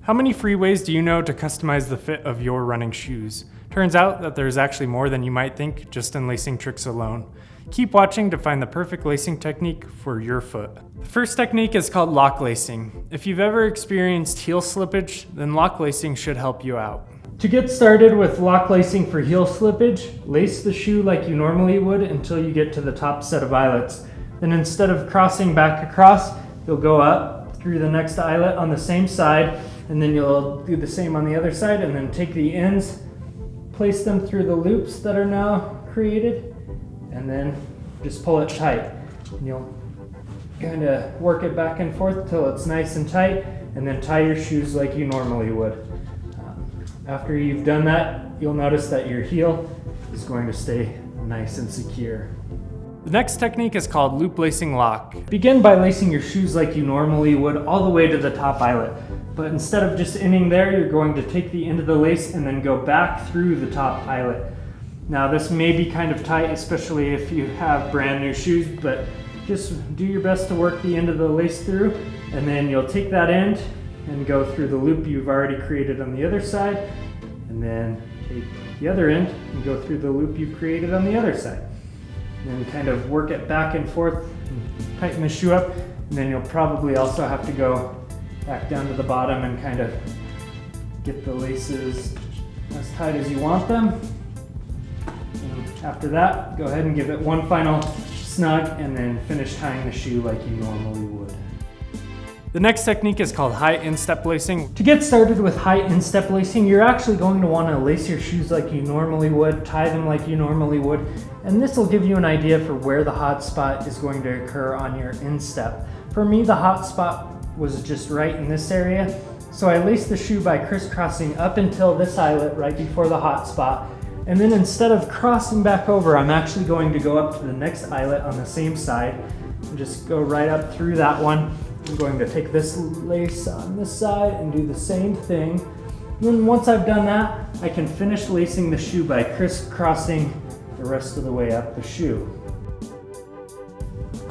How many free ways do you know to customize the fit of your running shoes? Turns out that there's actually more than you might think just in lacing tricks alone. Keep watching to find the perfect lacing technique for your foot. The first technique is called lock lacing. If you've ever experienced heel slippage, then lock lacing should help you out. To get started with lock lacing for heel slippage, lace the shoe like you normally would until you get to the top set of eyelets. Then instead of crossing back across, you'll go up through the next eyelet on the same side, and then you'll do the same on the other side, and then take the ends, place them through the loops that are now created, and then just pull it tight. And you'll kind of work it back and forth till it's nice and tight, and then tie your shoes like you normally would. After you've done that, you'll notice that your heel is going to stay nice and secure. The next technique is called loop lacing lock. Begin by lacing your shoes like you normally would all the way to the top eyelet. But instead of just ending there, you're going to take the end of the lace and then go back through the top eyelet. Now this may be kind of tight, especially if you have brand new shoes, but just do your best to work the end of the lace through, and then you'll take that end and go through the loop you've already created on the other side, and then take the other end and go through the loop you've created on the other side. And then kind of work it back and forth, and tighten the shoe up, and then you'll probably also have to go back down to the bottom and kind of get the laces as tight as you want them. And after that, go ahead and give it one final snug and then finish tying the shoe like you normally would. The next technique is called high instep lacing. To get started with high instep lacing, you're actually going to want to lace your shoes like you normally would, tie them like you normally would, and this will give you an idea for where the hot spot is going to occur on your instep. For me, the hot spot was just right in this area, so I laced the shoe by crisscrossing up until this eyelet right before the hot spot, and then instead of crossing back over, I'm actually going to go up to the next eyelet on the same side and just go right up through that one. I'm going to take this lace on this side and do the same thing. And then once I've done that, I can finish lacing the shoe by crisscrossing the rest of the way up the shoe.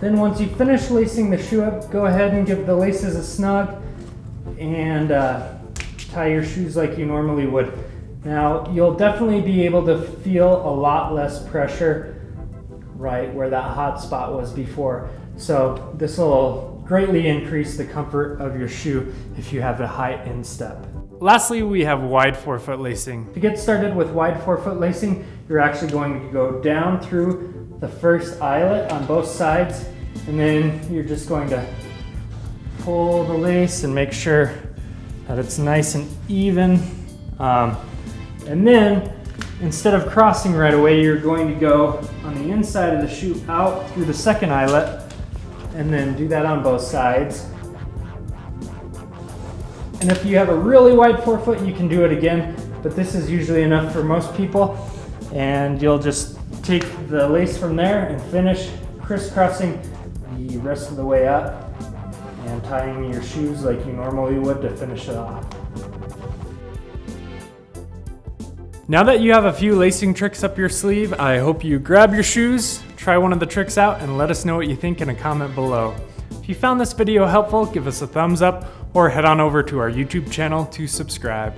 Then once you finish lacing the shoe up, go ahead and give the laces a snug and tie your shoes like you normally would. Now, you'll definitely be able to feel a lot less pressure right where that hot spot was before. So this will greatly increase the comfort of your shoe if you have a high instep. Lastly, we have wide forefoot lacing. To get started with wide forefoot lacing, you're actually going to go down through the first eyelet on both sides, and then you're just going to pull the lace and make sure that it's nice and even. And then instead of crossing right away, you're going to go on the inside of the shoe out through the second eyelet, and then do that on both sides. And if you have a really wide forefoot, you can do it again, but this is usually enough for most people. And you'll just take the lace from there and finish crisscrossing the rest of the way up and tying your shoes like you normally would to finish it off. Now that you have a few lacing tricks up your sleeve, I hope you grab your shoes, try one of the tricks out, and let us know what you think in a comment below. If you found this video helpful, give us a thumbs up or head on over to our YouTube channel to subscribe.